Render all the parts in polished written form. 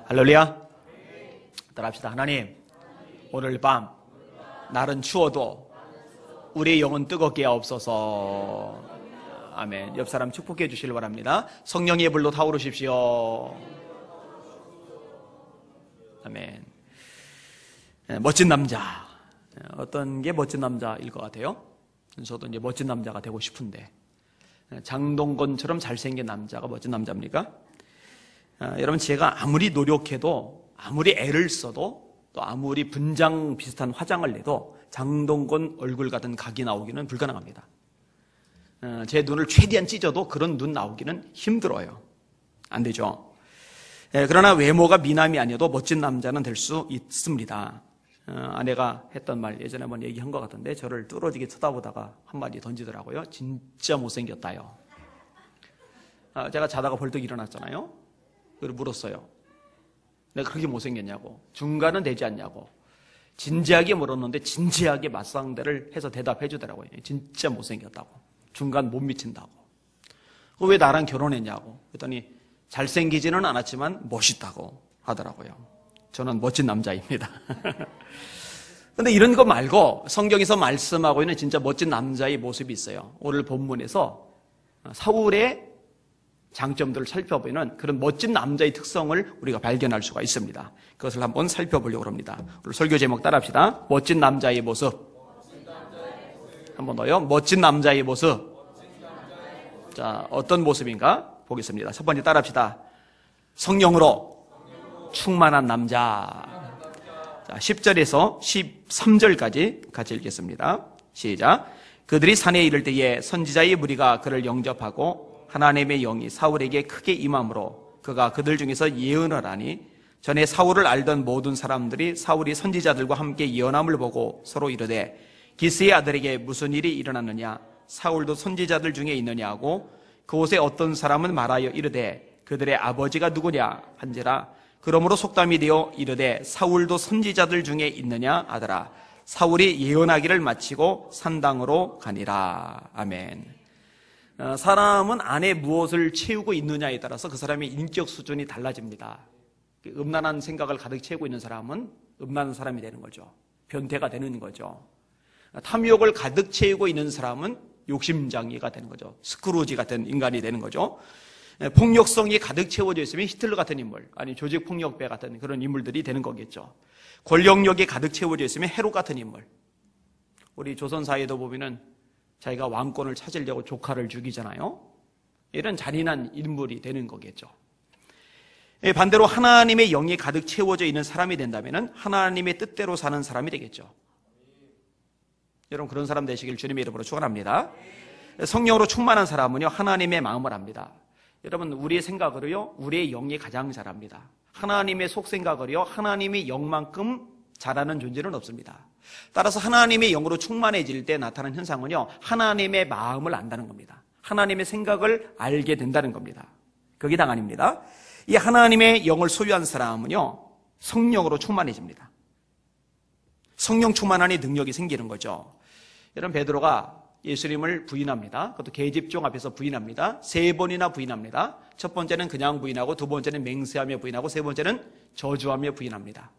할렐루야. 따라합시다. 하나님, 오늘 밤 날은 추워도 우리의 영은 뜨겁게 하옵소서. 아멘. 옆 사람 축복해 주시길 바랍니다. 성령의 불로 타오르십시오. 아멘. 멋진 남자. 어떤 게 멋진 남자일 것 같아요? 저도 이제 멋진 남자가 되고 싶은데, 장동건처럼 잘생긴 남자가 멋진 남자입니까? 여러분, 제가 아무리 노력해도, 아무리 애를 써도, 또 아무리 분장 비슷한 화장을 내도 장동건 얼굴 같은 각이 나오기는 불가능합니다. 제 눈을 최대한 찢어도 그런 눈 나오기는 힘들어요. 안 되죠. 그러나 외모가 미남이 아니어도 멋진 남자는 될 수 있습니다. 아내가 했던 말 예전에 한번 얘기한 것 같은데, 저를 뚫어지게 쳐다보다가 한마디 던지더라고요. 진짜 못생겼다요. 제가 자다가 벌떡 일어났잖아요. 그리고 물었어요. 내가 그렇게 못생겼냐고, 중간은 되지 않냐고. 진지하게 물었는데 진지하게 맞상대를 해서 대답해 주더라고요. 진짜 못생겼다고, 중간 못 미친다고. 왜 나랑 결혼했냐고 그랬더니 잘생기지는 않았지만 멋있다고 하더라고요. 저는 멋진 남자입니다. 근데 이런 거 말고 성경에서 말씀하고 있는 진짜 멋진 남자의 모습이 있어요. 오늘 본문에서 사울의 장점들을 살펴보면 그런 멋진 남자의 특성을 우리가 발견할 수가 있습니다. 그것을 한번 살펴보려고 합니다. 오늘 설교 제목 따라합시다. 멋진 남자의 모습. 한번 더요. 멋진 남자의 모습. 자, 어떤 모습인가 보겠습니다. 첫 번째 따라합시다. 성령으로 충만한 남자. 자, 10절에서 13절까지 같이 읽겠습니다. 시작. 그들이 산에 이를 때에 선지자의 무리가 그를 영접하고 하나님의 영이 사울에게 크게 임함으로 그가 그들 중에서 예언을 하니, 전에 사울을 알던 모든 사람들이 사울이 선지자들과 함께 예언함을 보고 서로 이르되 기스의 아들에게 무슨 일이 일어났느냐, 사울도 선지자들 중에 있느냐 하고 그곳에 어떤 사람은 말하여 이르되 그들의 아버지가 누구냐 한지라. 그러므로 속담이 되어 이르되 사울도 선지자들 중에 있느냐 하더라. 사울이 예언하기를 마치고 산당으로 가니라. 아멘. 사람은 안에 무엇을 채우고 있느냐에 따라서 그 사람의 인격 수준이 달라집니다. 음란한 생각을 가득 채우고 있는 사람은 음란한 사람이 되는 거죠. 변태가 되는 거죠. 탐욕을 가득 채우고 있는 사람은 욕심장애가 되는 거죠. 스크루지 같은 인간이 되는 거죠. 폭력성이 가득 채워져 있으면 히틀러 같은 인물, 아니 조직폭력배 같은 그런 인물들이 되는 거겠죠. 권력력이 가득 채워져 있으면 헤롯 같은 인물. 우리 조선사회도 보면은 자기가 왕권을 찾으려고 조카를 죽이잖아요. 이런 잔인한 인물이 되는 거겠죠. 반대로 하나님의 영이 가득 채워져 있는 사람이 된다면 하나님의 뜻대로 사는 사람이 되겠죠. 여러분, 그런 사람 되시길 주님의 이름으로 축원합니다. 성령으로 충만한 사람은요, 하나님의 마음을 압니다. 여러분, 우리의 생각으로요, 우리의 영이 가장 잘합니다. 하나님의 속생각으로요, 하나님의 영만큼 잘하는 존재는 없습니다. 따라서 하나님의 영으로 충만해질 때 나타나는 현상은요, 하나님의 마음을 안다는 겁니다. 하나님의 생각을 알게 된다는 겁니다. 그게 당연입니다. 이 하나님의 영을 소유한 사람은요, 성령으로 충만해집니다. 성령 충만하니 능력이 생기는 거죠. 여러분, 베드로가 예수님을 부인합니다. 그것도 계집종 앞에서 부인합니다. 3번이나 부인합니다. 첫 번째는 그냥 부인하고, 두 번째는 맹세하며 부인하고, 세 번째는 저주하며 부인합니다.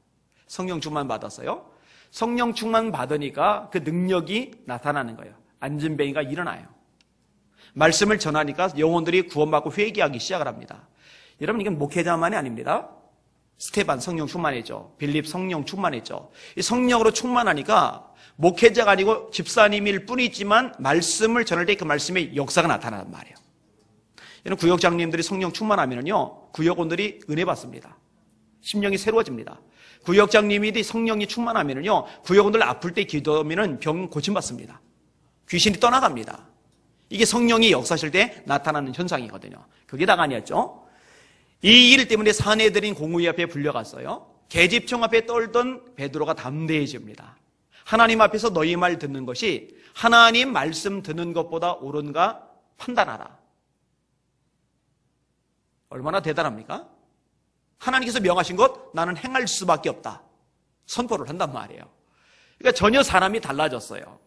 성령 충만 받았어요. 성령 충만 받으니까 그 능력이 나타나는 거예요. 안진뱅이가 일어나요. 말씀을 전하니까 영혼들이 구원받고 회개하기 시작을 합니다. 여러분, 이건 목회자만이 아닙니다. 스테반 성령 충만했죠. 빌립 성령 충만했죠. 이 성령으로 충만하니까 목회자가 아니고 집사님일 뿐이지만 말씀을 전할 때 그 말씀의 역사가 나타나는 말이에요. 여러분, 구역장님들이 성령 충만하면요, 구역원들이 은혜 받습니다. 심령이 새로워집니다. 구역장님이 성령이 충만하면요, 구역원들 아플 때 기도하면 병 고침받습니다. 귀신이 떠나갑니다. 이게 성령이 역사하실 때 나타나는 현상이거든요. 그게 다가 아니었죠. 이 일 때문에 사내들인 공의 앞에 불려갔어요. 계집종 앞에 떨던 베드로가 담대해집니다. 하나님 앞에서 너희 말 듣는 것이 하나님 말씀 듣는 것보다 옳은가 판단하라. 얼마나 대단합니까? 하나님께서 명하신 것 나는 행할 수밖에 없다. 선포를 한단 말이에요. 그러니까 전혀 사람이 달라졌어요.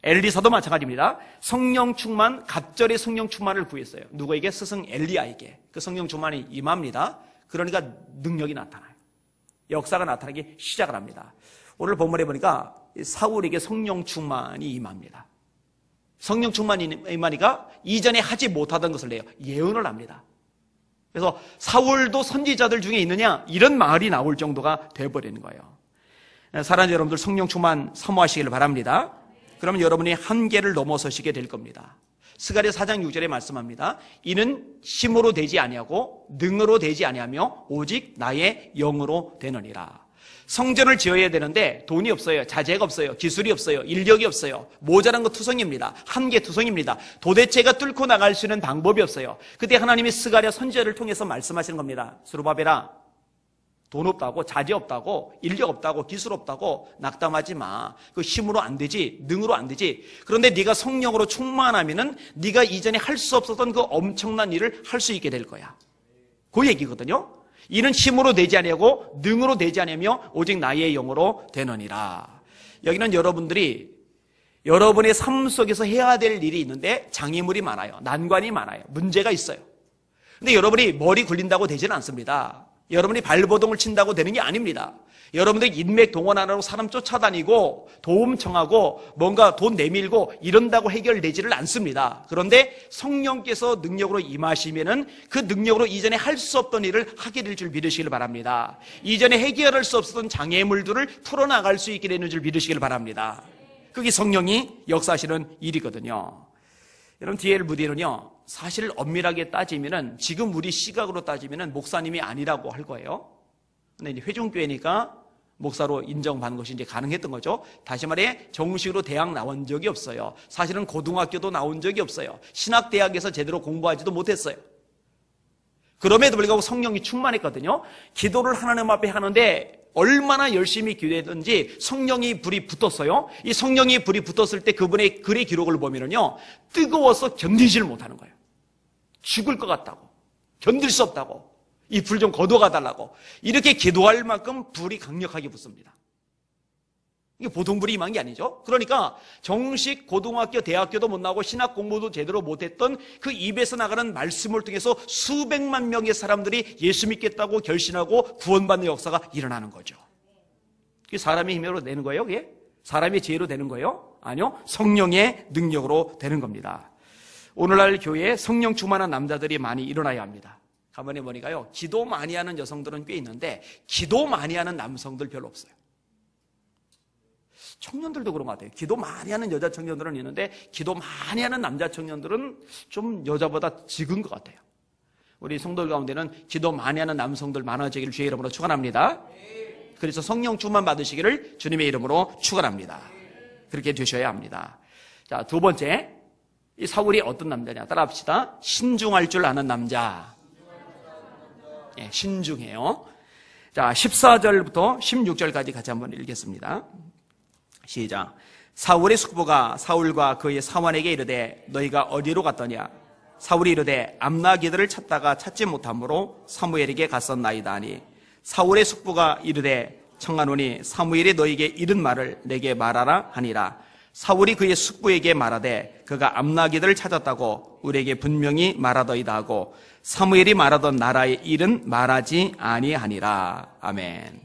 엘리사도 마찬가지입니다. 성령 충만, 갑절의 성령 충만을 구했어요. 누구에게? 스승 엘리야에게. 그 성령 충만이 임합니다. 그러니까 능력이 나타나요. 역사가 나타나기 시작을 합니다. 오늘 본문에 보니까 사울에게 성령 충만이 임합니다. 성령 충만이 임하니까 이전에 하지 못하던 것을 내요. 예언을 합니다. 그래서 사울도 선지자들 중에 있느냐? 이런 말이 나올 정도가 되어버리는 거예요. 사랑하는 여러분들, 성령 충만 사모하시기를 바랍니다. 그러면 여러분이 한계를 넘어서시게 될 겁니다. 스가랴 4장 6절에 말씀합니다. 이는 힘으로 되지 아니하고 능으로 되지 아니하며 오직 나의 영으로 되느니라. 성전을 지어야 되는데 돈이 없어요. 자재가 없어요. 기술이 없어요. 인력이 없어요. 모자란 거 투성입니다. 한계 투성입니다. 도대체가 뚫고 나갈 수 있는 방법이 없어요. 그때 하나님이 스가랴 선지자를 통해서 말씀하시는 겁니다. 스룹바벨아, 돈 없다고, 자재 없다고, 인력 없다고, 기술 없다고 낙담하지 마. 그 힘으로 안 되지, 능으로 안 되지. 그런데 네가 성령으로 충만하면은 네가 이전에 할 수 없었던 그 엄청난 일을 할 수 있게 될 거야. 그 얘기거든요. 이는 힘으로 되지 아니하고 능으로 되지 아니하며 오직 나의 영으로 되느니라. 여기는 여러분들이 여러분의 삶 속에서 해야 될 일이 있는데 장애물이 많아요. 난관이 많아요. 문제가 있어요. 근데 여러분이 머리 굴린다고 되지는 않습니다. 여러분이 발버둥을 친다고 되는 게 아닙니다. 여러분들이 인맥 동원하라고 사람 쫓아다니고 도움 청하고 뭔가 돈 내밀고 이런다고 해결되지를 않습니다. 그런데 성령께서 능력으로 임하시면은 그 능력으로 이전에 할 수 없던 일을 하게 될 줄 믿으시길 바랍니다. 이전에 해결할 수 없었던 장애물들을 풀어나갈 수 있게 되는 줄 믿으시길 바랍니다. 그게 성령이 역사하시는 일이거든요. 여러분, 디엘 무디는요, 사실 엄밀하게 따지면은 지금 우리 시각으로 따지면은 목사님이 아니라고 할 거예요. 근데 이제 회중교회니까 목사로 인정받는 것이 이제 가능했던 거죠. 다시 말해 정식으로 대학 나온 적이 없어요. 사실은 고등학교도 나온 적이 없어요. 신학대학에서 제대로 공부하지도 못했어요. 그럼에도 불구하고 성령이 충만했거든요. 기도를 하나님 앞에 하는데 얼마나 열심히 기도했든지 성령이 불이 붙었어요. 이 성령이 불이 붙었을 때 그분의 글의 기록을 보면은요, 뜨거워서 견디질 못하는 거예요. 죽을 것 같다고, 견딜 수 없다고, 이 불 좀 거둬가 달라고, 이렇게 기도할 만큼 불이 강력하게 붙습니다. 이게 보통 불이 임한 게 아니죠. 그러니까 정식 고등학교, 대학교도 못 나오고 신학 공부도 제대로 못했던 그 입에서 나가는 말씀을 통해서 수백만 명의 사람들이 예수 믿겠다고 결심하고 구원받는 역사가 일어나는 거죠. 그게 사람의 힘으로 되는 거예요? 그게? 사람의 지혜로 되는 거예요? 아니요. 성령의 능력으로 되는 겁니다. 오늘날 교회에 성령 충만한 남자들이 많이 일어나야 합니다. 가만히 보니까요, 기도 많이 하는 여성들은 꽤 있는데 기도 많이 하는 남성들 별로 없어요. 청년들도 그런 것 같아요. 기도 많이 하는 여자 청년들은 있는데 기도 많이 하는 남자 청년들은 좀 여자보다 적은 것 같아요. 우리 성도들 가운데는 기도 많이 하는 남성들 많아지기를 주의 이름으로 축원합니다. 그래서 성령 충만 받으시기를 주님의 이름으로 축원합니다. 그렇게 되셔야 합니다. 자, 두 번째, 이 사울이 어떤 남자냐? 따라합시다. 신중할 줄 아는 남자. 예, 신중해요. 자, 14절부터 16절까지 같이 한번 읽겠습니다. 시작. 사울의 숙부가 사울과 그의 사환에게 이르되 너희가 어디로 갔더냐? 사울이 이르되 암나기들을 찾다가 찾지 못함으로 사무엘에게 갔었나이다 하니 사울의 숙부가 이르되 청하노니 사무엘이 너희에게 이른 말을 내게 말하라 하니라. 사울이 그의 숙부에게 말하되 그가 암나기들을 찾았다고 우리에게 분명히 말하더이다 하고 사무엘이 말하던 나라의 일은 말하지 아니하니라. 아멘.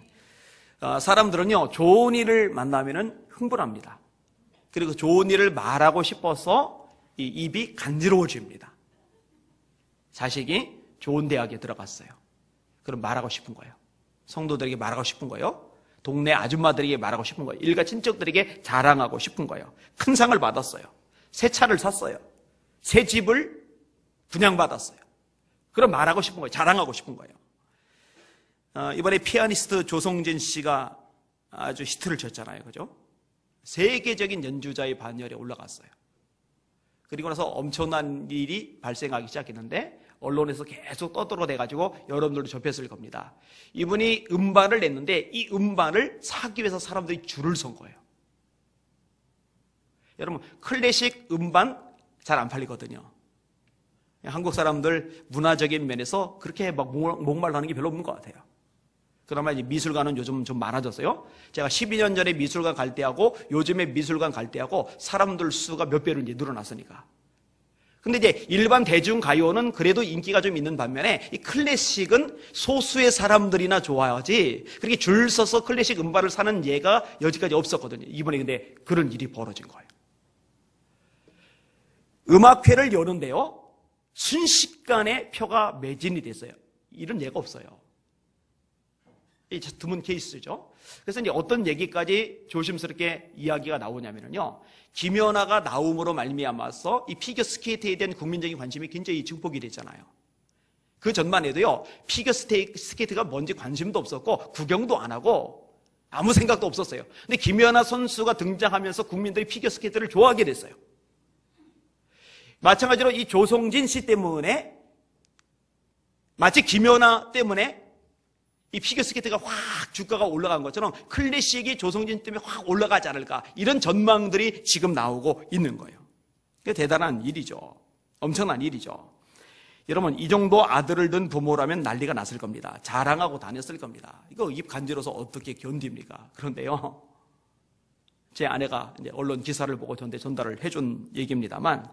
사람들은요, 좋은 일을 만나면은 흥분합니다. 그리고 좋은 일을 말하고 싶어서 이 입이 간지러워집니다. 자식이 좋은 대학에 들어갔어요. 그럼 말하고 싶은 거예요. 성도들에게 말하고 싶은 거예요. 동네 아줌마들에게 말하고 싶은 거예요. 일가 친척들에게 자랑하고 싶은 거예요. 큰 상을 받았어요. 새 차를 샀어요. 새 집을 분양받았어요. 그럼 말하고 싶은 거예요. 자랑하고 싶은 거예요. 이번에 피아니스트 조성진 씨가 아주 히트를 쳤잖아요. 그죠? 세계적인 연주자의 반열에 올라갔어요. 그리고 나서 엄청난 일이 발생하기 시작했는데 언론에서 계속 떠들어대가지고 여러분들도 접했을 겁니다. 이분이 음반을 냈는데 이 음반을 사기 위해서 사람들이 줄을 선 거예요. 여러분, 클래식 음반 잘 안 팔리거든요. 한국 사람들 문화적인 면에서 그렇게 막 목말라 하는 게 별로 없는 것 같아요. 그나마 이제 미술관은 요즘 좀 많아졌어요. 제가 12년 전에 미술관 갈 때하고 요즘에 미술관 갈 때하고 사람들 수가 몇 배로 이제 늘어났으니까. 근데 이제 일반 대중 가요는 그래도 인기가 좀 있는 반면에 이 클래식은 소수의 사람들이나 좋아하지 그렇게 줄 서서 클래식 음반을 사는 예가 여지까지 없었거든요. 이번에 근데 그런 일이 벌어진 거예요. 음악회를 여는데요, 순식간에 표가 매진이 됐어요. 이런 예가 없어요. 이 드문 케이스죠. 그래서 이제 어떤 얘기까지 조심스럽게 이야기가 나오냐면요, 김연아가 나옴으로 말미암아서 이 피겨 스케이트에 대한 국민적인 관심이 굉장히 증폭이 됐잖아요. 그 전만 해도요, 피겨 스케이트가 뭔지 관심도 없었고 구경도 안 하고 아무 생각도 없었어요. 근데 김연아 선수가 등장하면서 국민들이 피겨 스케이트를 좋아하게 됐어요. 마찬가지로 이 조성진 씨 때문에, 마치 김연아 때문에 이 피겨스케이트가 확 주가가 올라간 것처럼 클래식이 조성진 때문에 확 올라가지 않을까, 이런 전망들이 지금 나오고 있는 거예요. 그게 대단한 일이죠. 엄청난 일이죠. 여러분, 이 정도 아들을 둔 부모라면 난리가 났을 겁니다. 자랑하고 다녔을 겁니다. 이거 입 간지러서 어떻게 견딥니까? 그런데요, 제 아내가 이제 언론 기사를 보고 저한테 전달을 해준 얘기입니다만,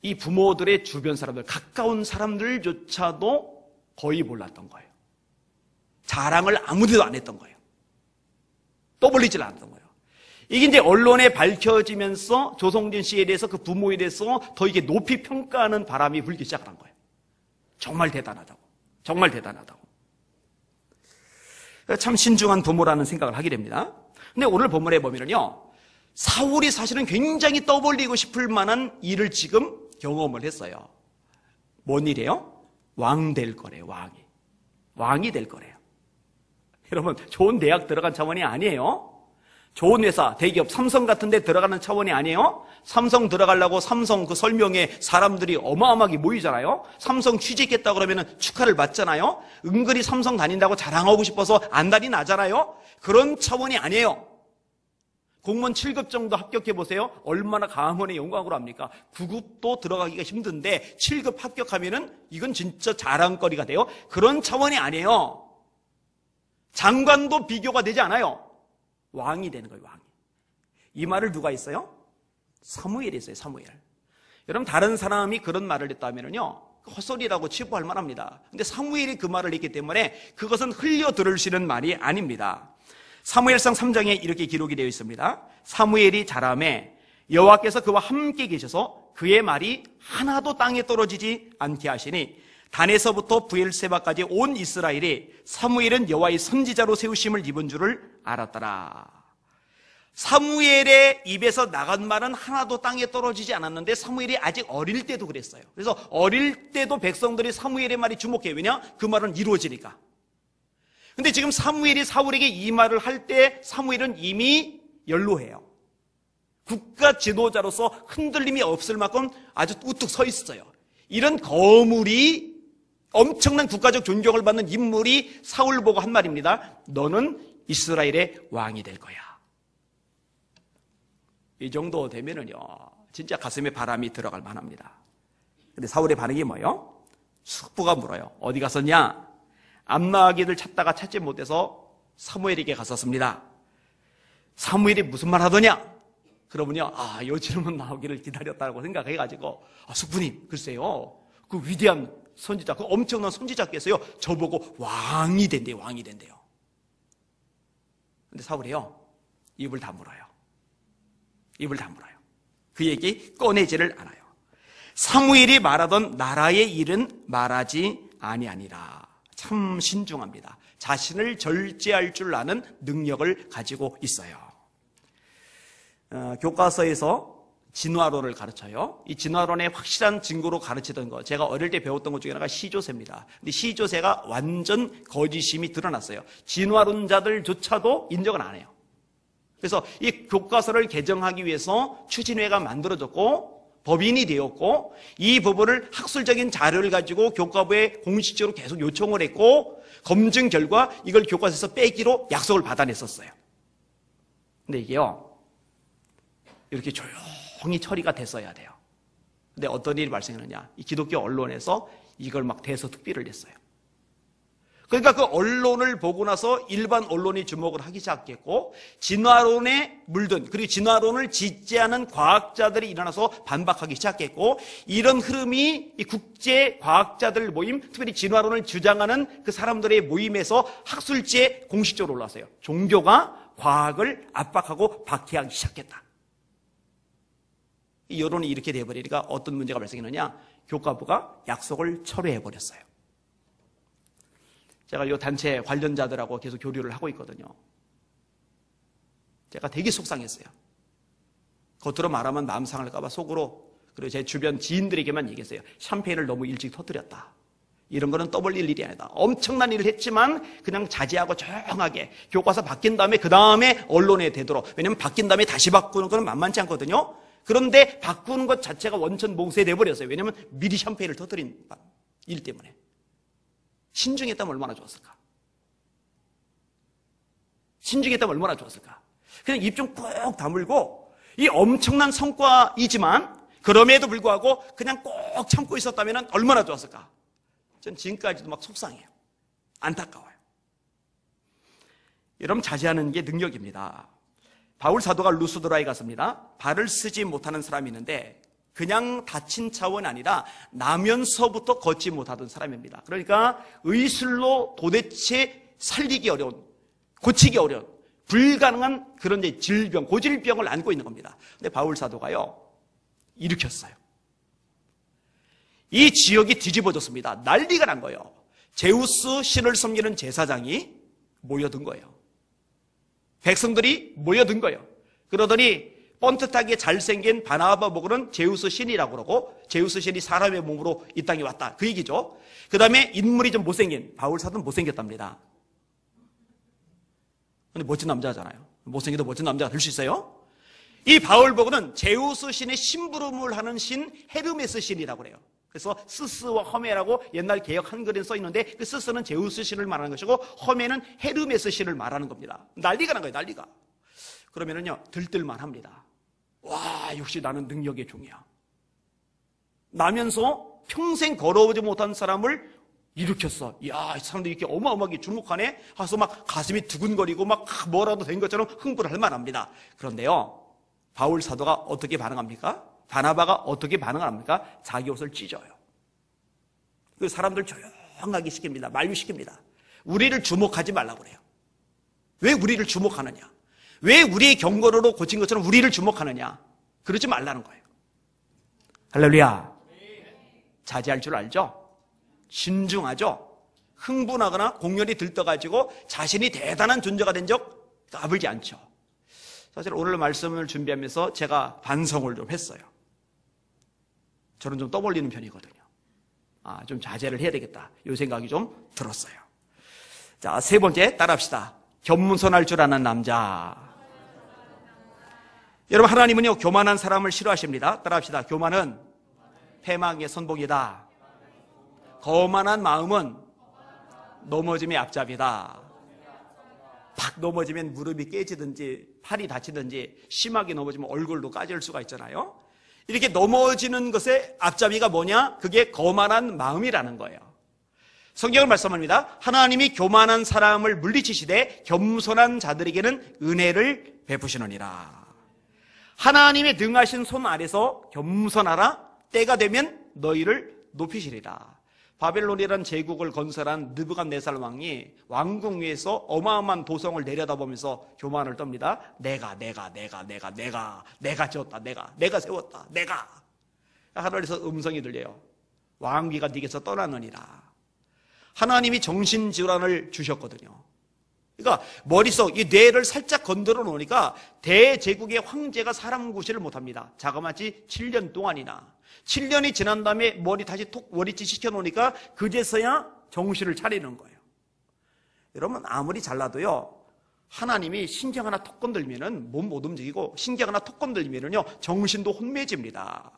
이 부모들의 주변 사람들, 가까운 사람들조차도 거의 몰랐던 거예요. 자랑을 아무데도 안 했던 거예요. 떠벌리질 않았던 거예요. 이게 이제 언론에 밝혀지면서 조성진 씨에 대해서, 그 부모에 대해서 더 이게 높이 평가하는 바람이 불기 시작한 거예요. 정말 대단하다고. 정말 대단하다고. 참 신중한 부모라는 생각을 하게 됩니다. 근데 오늘 본문에 보면요, 사울이 사실은 굉장히 떠벌리고 싶을 만한 일을 지금 경험을 했어요. 뭔 일이에요? 왕 될 거래요. 왕이 될 거래요. 여러분, 좋은 대학 들어간 차원이 아니에요. 좋은 회사, 대기업, 삼성 같은 데 들어가는 차원이 아니에요. 삼성 들어가려고 삼성 그 설명에 사람들이 어마어마하게 모이잖아요. 삼성 취직했다 그러면 축하를 받잖아요. 은근히 삼성 다닌다고 자랑하고 싶어서 안달이 나잖아요. 그런 차원이 아니에요. 공무원 7급 정도 합격해보세요. 얼마나 가문의 영광으로 합니까? 9급도 들어가기가 힘든데 7급 합격하면은 이건 진짜 자랑거리가 돼요. 그런 차원이 아니에요. 장관도 비교가 되지 않아요. 왕이 되는 거예요, 왕이. 이 말을 누가 했어요? 사무엘이 했어요, 사무엘. 여러분, 다른 사람이 그런 말을 했다면요, 헛소리라고 치부할 만합니다. 근데 사무엘이 그 말을 했기 때문에 그것은 흘려 들을 수 있는 말이 아닙니다. 사무엘상 3장에 이렇게 기록이 되어 있습니다. 사무엘이 자라매 여호와께서 그와 함께 계셔서 그의 말이 하나도 땅에 떨어지지 않게 하시니 단에서부터 브엘세바까지 온 이스라엘이 사무엘은 여호와의 선지자로 세우심을 입은 줄을 알았더라. 사무엘의 입에서 나간 말은 하나도 땅에 떨어지지 않았는데 사무엘이 아직 어릴 때도 그랬어요. 그래서 어릴 때도 백성들이 사무엘의 말이 주목해요. 왜냐? 그 말은 이루어지니까. 근데 지금 사무엘이 사울에게 이 말을 할 때 사무엘은 이미 연로해요. 국가 지도자로서 흔들림이 없을 만큼 아주 우뚝 서 있어요. 이런 거물이, 엄청난 국가적 존경을 받는 인물이 사울 보고 한 말입니다. 너는 이스라엘의 왕이 될 거야. 이 정도 되면은요, 진짜 가슴에 바람이 들어갈 만합니다. 근데 사울의 반응이 뭐예요? 숙부가 물어요. 어디 갔었냐? 암나아기들 찾다가 찾지 못해서 사무엘에게 갔었습니다. 사무엘이 무슨 말 하더냐? 그러면요, 요 질문 나오기를 기다렸다고 생각해가지고, 숙부님, 글쎄요, 그 위대한 선지자, 그 엄청난 선지자께서요, 저보고 왕이 된대요. 근데 사울이요, 입을 다물어요. 그 얘기 꺼내지를 않아요. 사무엘이 말하던 나라의 일은 말하지 아니하니라. 참 신중합니다. 자신을 절제할 줄 아는 능력을 가지고 있어요. 교과서에서 진화론을 가르쳐요. 이 진화론의 확실한 증거로 가르치던 거, 제가 어릴 때 배웠던 것 중에 하나가 시조세입니다. 근데 시조세가 완전 거짓임이 드러났어요. 진화론자들조차도 인정을 안 해요. 그래서 이 교과서를 개정하기 위해서 추진회가 만들어졌고 법인이 되었고, 이 부분을 학술적인 자료를 가지고 교과부에 공식적으로 계속 요청을 했고, 검증 결과 이걸 교과서에서 빼기로 약속을 받아냈었어요. 근데 이게요, 이렇게 조용히 처리가 됐어야 돼요. 근데 어떤 일이 발생했느냐, 이 기독교 언론에서 이걸 막 대서특필을 했어요. 그러니까 그 언론을 보고 나서 일반 언론이 주목을 하기 시작했고, 진화론에 물든, 그리고 진화론을 지지하는 과학자들이 일어나서 반박하기 시작했고, 이런 흐름이 이 국제 과학자들 모임, 특별히 진화론을 주장하는 그 사람들의 모임에서 학술지에 공식적으로 올라왔어요. 종교가 과학을 압박하고 박해하기 시작했다. 이 여론이 이렇게 되어버리니까 어떤 문제가 발생했느냐? 교과부가 약속을 철회해버렸어요. 제가 이 단체 관련자들하고 계속 교류를 하고 있거든요. 제가 되게 속상했어요. 겉으로 말하면 마음 상할까 봐 속으로, 그리고 제 주변 지인들에게만 얘기했어요. 샴페인을 너무 일찍 터뜨렸다. 이런 거는 떠벌릴 일이 아니다. 엄청난 일을 했지만 그냥 자제하고 조용하게 교과서 바뀐 다음에 그 다음에 언론에 되도록. 왜냐하면 바뀐 다음에 다시 바꾸는 건 만만치 않거든요. 그런데 바꾸는 것 자체가 원천 봉쇄돼 버렸어요. 왜냐하면 미리 샴페인을 터뜨린 일 때문에. 신중했다면 얼마나 좋았을까? 신중했다면 얼마나 좋았을까? 그냥 입 좀 꾹 다물고, 이 엄청난 성과이지만 그럼에도 불구하고 그냥 꼭 참고 있었다면 얼마나 좋았을까? 전 지금까지도 막 속상해요. 안타까워요. 여러분, 자제하는 게 능력입니다. 바울 사도가 루스드라에 갔습니다. 발을 쓰지 못하는 사람이 있는데 그냥 다친 차원이 아니라 나면서부터 걷지 못하던 사람입니다. 그러니까 의술로 도대체 살리기 어려운, 고치기 어려운, 불가능한 그런 질병, 고질병을 안고 있는 겁니다. 근데 바울 사도가요, 일으켰어요. 이 지역이 뒤집어졌습니다. 난리가 난 거예요. 제우스 신을 섬기는 제사장이 모여든 거예요. 백성들이 모여든 거예요. 그러더니 뻔듯하게 잘생긴 바나바 보고는 제우스 신이라고 그러고, 제우스 신이 사람의 몸으로 이 땅에 왔다, 그 얘기죠. 그 다음에 인물이 좀 못생긴 바울 사도는 못생겼답니다. 근데 멋진 남자잖아요. 못생겨도 멋진 남자가 될 수 있어요? 이 바울 보고는 제우스 신의 심부름을 하는 신 헤르메스 신이라고 그래요. 그래서 스스와 허메라고 옛날 개역 한글에 써 있는데, 그 스스는 제우스 신을 말하는 것이고 허메는 헤르메스 신을 말하는 겁니다. 난리가 난 거예요. 난리가. 그러면은요, 들뜰만 합니다. 와, 역시 나는 능력의 종이야. 나면서 평생 걸어오지 못한 사람을 일으켰어. 이야, 이 사람들이 이렇게 어마어마하게 주목하네 하서 막 가슴이 두근거리고 막 뭐라도 된 것처럼 흥분할 만합니다. 그런데요, 바울 사도가 어떻게 반응합니까? 바나바가 어떻게 반응을 합니까? 자기 옷을 찢어요. 그 사람들 조용하게 시킵니다. 만류시킵니다. 우리를 주목하지 말라고 그래요. 왜 우리를 주목하느냐? 왜 우리의 경건으로 고친 것처럼 우리를 주목하느냐? 그러지 말라는 거예요. 할렐루야. 자제할 줄 알죠? 신중하죠? 흥분하거나 공연이 들떠가지고 자신이 대단한 존재가 된 적 까불지 않죠. 사실 오늘 말씀을 준비하면서 제가 반성을 좀 했어요. 저는 좀 떠벌리는 편이거든요. 좀 자제를 해야 되겠다, 이 생각이 좀 들었어요. 자, 세 번째 따라합시다. 겸손할 줄 아는 남자. 여러분, 하나님은요, 교만한 사람을 싫어하십니다. 따라합시다. 교만은 패망의 선봉이다. 거만한 마음은 넘어짐의 앞잡이다. 팍 넘어지면 무릎이 깨지든지 팔이 다치든지, 심하게 넘어지면 얼굴도 까질 수가 있잖아요. 이렇게 넘어지는 것의 앞잡이가 뭐냐? 그게 거만한 마음이라는 거예요. 성경을 말씀합니다. 하나님이 교만한 사람을 물리치시되 겸손한 자들에게는 은혜를 베푸시느니라. 하나님의 능하신 손 아래서 겸손하라. 때가 되면 너희를 높이시리라. 바벨론이라는 제국을 건설한 느부갓네살 왕이 왕궁 위에서 어마어마한 도성을 내려다보면서 교만을 떱니다. 내가 지었다. 내가 세웠다. 내가. 하늘에서 음성이 들려요. 왕위가 네게서 떠나느니라. 하나님이 정신질환을 주셨거든요. 그러니까 머릿속, 이 뇌를 살짝 건드려 놓으니까 대제국의 황제가 사람 구실을 못합니다. 자그마치 7년 동안이나. 7년이 지난 다음에 머리 다시 톡 머리짓 시켜놓으니까 그제서야 정신을 차리는 거예요. 여러분, 아무리 잘나도요, 하나님이 신경 하나 톡 건들면은 몸 못 움직이고, 신경 하나 톡 건들면은요, 정신도 혼미해집니다.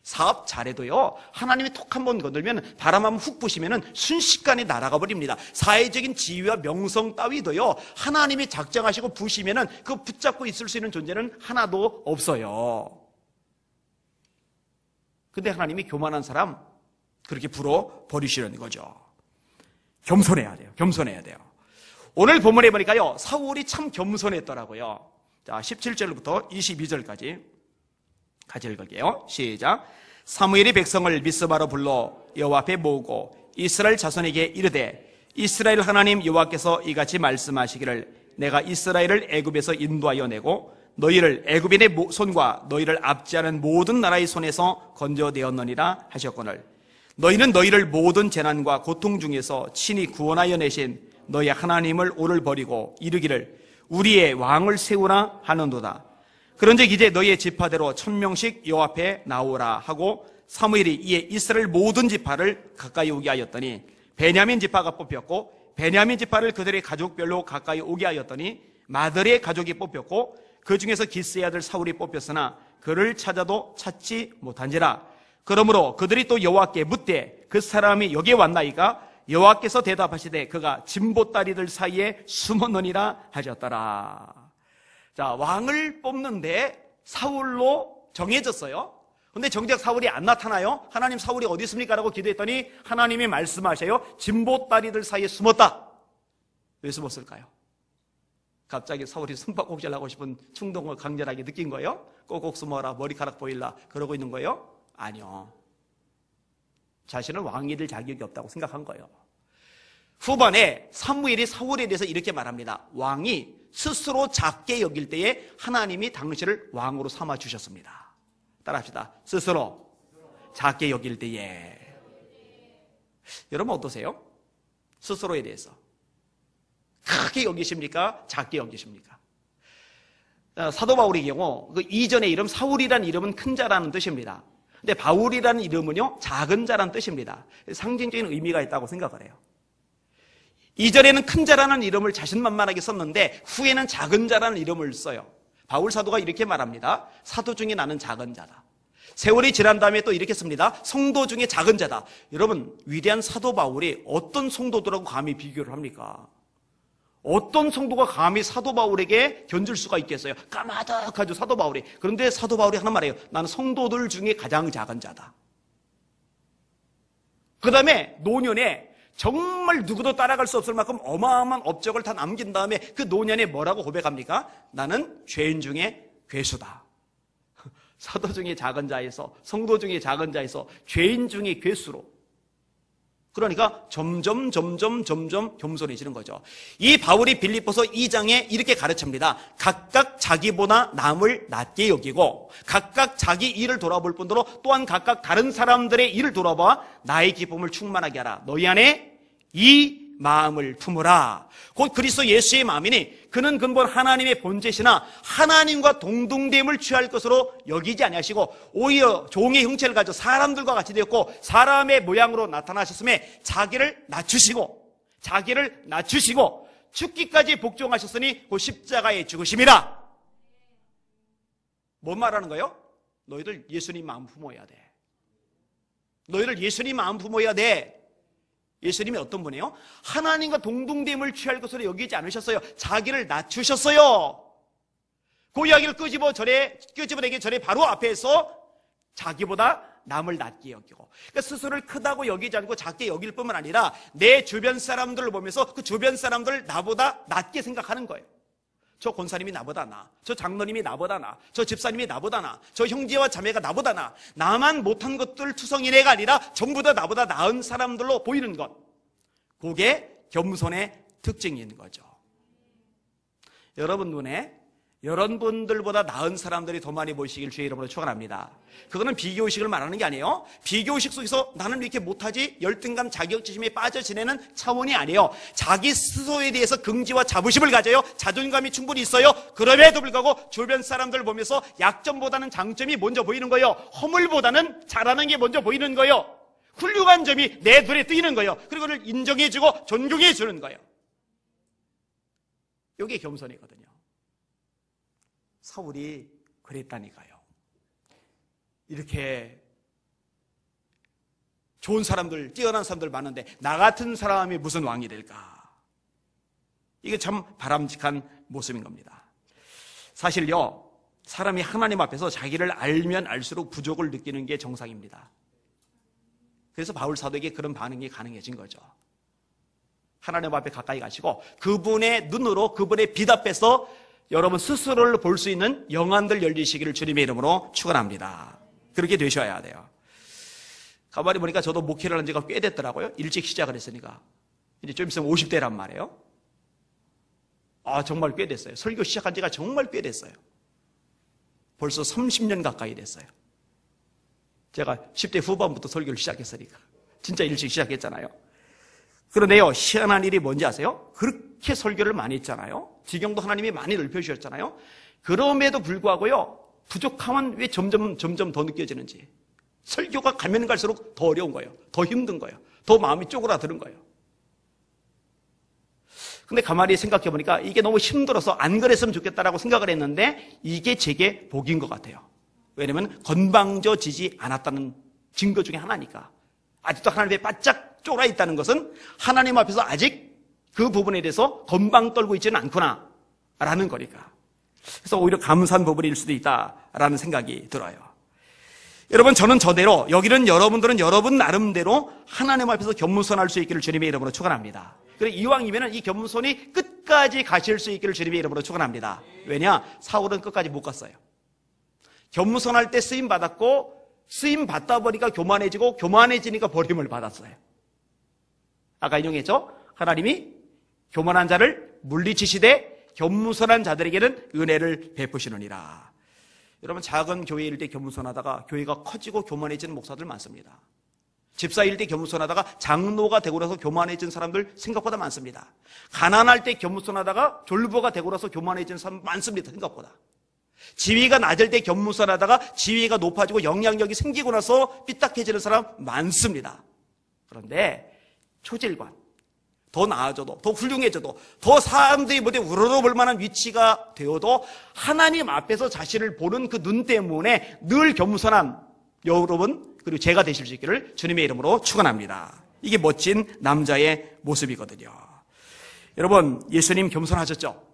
사업 잘해도요, 하나님이 톡 한 번 건들면, 바람 한번 훅 부시면은 순식간에 날아가 버립니다. 사회적인 지위와 명성 따위도요, 하나님이 작정하시고 부시면은 그 붙잡고 있을 수 있는 존재는 하나도 없어요. 근데 하나님이 교만한 사람 그렇게 불어 버리시는 거죠. 겸손해야 돼요. 겸손해야 돼요. 오늘 본문에 보니까요, 사울이 참 겸손했더라고요. 자, 17절부터 22절까지 같이 읽을게요. 시작. 사무엘이 백성을 미스바로 불러 여호와 앞에 모으고 이스라엘 자손에게 이르되 이스라엘 하나님 여호와께서 이같이 말씀하시기를 내가 이스라엘을 애굽에서 인도하여 내고 너희를 애굽인의 손과 너희를 압제하는 모든 나라의 손에서 건져내었느니라 하셨거늘 너희는 너희를 모든 재난과 고통 중에서 친히 구원하여 내신 너희 하나님을 오늘 버리고 이르기를 우리의 왕을 세우라 하는도다. 그런즉 이제 너희의 지파대로 1000명씩 여호와 앞에 나오라 하고 사무엘이 이에 이스라엘 모든 지파를 가까이 오게 하였더니 베냐민 지파가 뽑혔고 베냐민 지파를 그들의 가족별로 가까이 오게 하였더니 마들의 가족이 뽑혔고 그 중에서 기스의 아들 사울이 뽑혔으나 그를 찾아도 찾지 못한지라. 그러므로 그들이 또 여호와께 묻되 그 사람이 여기에 왔나이까? 여호와께서 대답하시되 그가 진보다리들 사이에 숨었느니라 하셨더라. 자, 왕을 뽑는데 사울로 정해졌어요. 근데 정작 사울이 안 나타나요. 하나님, 사울이 어디 있습니까? 라고 기도했더니 하나님이 말씀하셔요. 진보다리들 사이에 숨었다. 왜 숨었을까요? 갑자기 사울이 숨바꼭질하고 싶은 충동을 강렬하게 느낀 거예요? 꼭꼭 숨어라, 머리카락 보일라 그러고 있는 거예요? 아니요. 자신은 왕이 될 자격이 없다고 생각한 거예요. 후반에 사무엘이 사울에 대해서 이렇게 말합니다. 왕이 스스로 작게 여길 때에 하나님이 당신을 왕으로 삼아 주셨습니다. 따라합시다. 스스로 작게 여길 때에. 여러분 어떠세요? 스스로에 대해서 크게 여기십니까? 작게 여기십니까? 사도 바울의 경우 그 이전의 이름 사울이라는 이름은 큰 자라는 뜻입니다. 근데 바울이라는 이름은요, 작은 자라는 뜻입니다. 상징적인 의미가 있다고 생각을 해요. 이전에는 큰 자라는 이름을 자신만만하게 썼는데 후에는 작은 자라는 이름을 써요. 바울 사도가 이렇게 말합니다. 사도 중에 나는 작은 자다. 세월이 지난 다음에 또 이렇게 씁니다. 성도 중에 작은 자다. 여러분, 위대한 사도 바울이 어떤 성도들하고 감히 비교를 합니까? 어떤 성도가 감히 사도 바울에게 견줄 수가 있겠어요? 까마득하죠, 사도 바울이. 그런데 사도 바울이 하는 말이에요. 나는 성도들 중에 가장 작은 자다. 그 다음에 노년에 정말 누구도 따라갈 수 없을 만큼 어마어마한 업적을 다 남긴 다음에 그 노년에 뭐라고 고백합니까? 나는 죄인 중에 괴수다. 사도 중에 작은 자에서, 성도 중에 작은 자에서 죄인 중에 괴수로. 그러니까 점점 겸손해지는 거죠. 이 바울이 빌립보서 2장에 이렇게 가르칩니다. 각각 자기보다 남을 낮게 여기고 각각 자기 일을 돌아볼 뿐더러 또한 각각 다른 사람들의 일을 돌아봐 나의 기쁨을 충만하게 하라. 너희 안에 이 마음을 품으라. 곧 그리스도 예수의 마음이니 그는 근본 하나님의 본체시나 하나님과 동등됨을 취할 것으로 여기지 아니하시고 오히려 종의 형체를 가져 사람들과 같이 되었고 사람의 모양으로 나타나셨음에 자기를 낮추시고 죽기까지 복종하셨으니 그 십자가에 죽으심이라. 뭔 말하는 거예요? 너희들 예수님 마음 품어야 돼. 너희들 예수님 마음 품어야 돼. 예수님이 어떤 분이에요? 하나님과 동등됨을 취할 것으로 여기지 않으셨어요. 자기를 낮추셨어요. 그 이야기를 끄집어내기 전에 바로 앞에서 자기보다 남을 낮게 여기고, 그러니까 스스로를 크다고 여기지 않고 작게 여길 뿐만 아니라 내 주변 사람들을 보면서 그 주변 사람들을 나보다 낮게 생각하는 거예요. 저 권사님이 나보다 나, 저 장로님이 나보다 나, 저 집사님이 나보다 나, 저 형제와 자매가 나보다 나. 나만 못한 것들 투성이네가 아니라 전부 다 나보다 나은 사람들로 보이는 것, 그게 겸손의 특징인 거죠. 여러분 눈에 여러분들보다 나은 사람들이 더 많이 보이시길 주의 이름으로 축원합니다. 그거는 비교의식을 말하는 게 아니에요. 비교의식 속에서 나는 왜 이렇게 못하지? 열등감, 자격지심에 빠져 지내는 차원이 아니에요. 자기 스스로에 대해서 긍지와 자부심을 가져요. 자존감이 충분히 있어요. 그럼에도 불구하고 주변 사람들 보면서 약점보다는 장점이 먼저 보이는 거예요. 허물보다는 잘하는 게 먼저 보이는 거예요. 훌륭한 점이 내 눈에 띄는 거예요. 그리고 그걸 인정해주고 존경해주는 거예요. 이게 겸손이거든요. 사울이 그랬다니까요. 이렇게 좋은 사람들, 뛰어난 사람들 많은데 나 같은 사람이 무슨 왕이 될까? 이게 참 바람직한 모습인 겁니다. 사실요, 사람이 하나님 앞에서 자기를 알면 알수록 부족을 느끼는 게 정상입니다. 그래서 바울 사도에게 그런 반응이 가능해진 거죠. 하나님 앞에 가까이 가시고 그분의 눈으로 그분의 빛 앞에서 여러분 스스로를 볼 수 있는 영안들 열리시기를 주님의 이름으로 축원합니다. 그렇게 되셔야 돼요. 가만히 보니까 저도 목회를 한 지가 꽤 됐더라고요. 일찍 시작을 했으니까. 이제 좀 있으면 50대란 말이에요. 정말 꽤 됐어요. 설교 시작한 지가 정말 꽤 됐어요. 벌써 30년 가까이 됐어요. 제가 10대 후반부터 설교를 시작했으니까. 진짜 일찍 시작했잖아요. 그런데요, 희한한 일이 뭔지 아세요? 그렇게 설교를 많이 했잖아요. 지경도 하나님이 많이 넓혀주셨잖아요. 그럼에도 불구하고요, 부족함은 왜 점점 더 느껴지는지. 설교가 가면 갈수록 더 어려운 거예요. 더 힘든 거예요. 더 마음이 쪼그라드는 거예요. 근데 가만히 생각해 보니까 이게 너무 힘들어서 안 그랬으면 좋겠다라고 생각을 했는데 이게 제게 복인 것 같아요. 왜냐면 건방져지지 않았다는 증거 중에 하나니까. 아직도 하나님에 바짝 쫄아 있다는 것은 하나님 앞에서 아직 그 부분에 대해서 건방 떨고 있지는 않구나 라는 거니까. 그래서 오히려 감사한 부분일 수도 있다라는 생각이 들어요. 여러분, 저는 저대로, 여기는 여러분들은 여러분 나름대로 하나님 앞에서 겸손할 수 있기를 주님의 이름으로 축원합니다. 그리고 이왕이면 이 겸손이 끝까지 가실 수 있기를 주님의 이름으로 축원합니다. 왜냐? 사울은 끝까지 못 갔어요. 겸손할 때 쓰임 받았고 쓰임 받다 보니까 교만해지고 교만해지니까 버림을 받았어요. 아까 인용했죠? 하나님이 교만한 자를 물리치시되 겸손한 자들에게는 은혜를 베푸시느니라. 여러분, 작은 교회일 때 겸손하다가 교회가 커지고 교만해지는 목사들 많습니다. 집사일 때 겸손하다가 장로가 되고 나서 교만해진 사람들 생각보다 많습니다. 가난할 때 겸손하다가 졸부가 되고 나서 교만해진 사람 많습니다. 생각보다. 지위가 낮을 때 겸손하다가 지위가 높아지고 영향력이 생기고 나서 삐딱해지는 사람 많습니다. 그런데 초질관, 더 나아져도, 더 훌륭해져도, 더 사람들이 무대 우러러볼 만한 위치가 되어도 하나님 앞에서 자신을 보는 그 눈 때문에 늘 겸손한 여러분, 그리고 제가 되실 수 있기를 주님의 이름으로 축원합니다. 이게 멋진 남자의 모습이거든요. 여러분, 예수님 겸손하셨죠?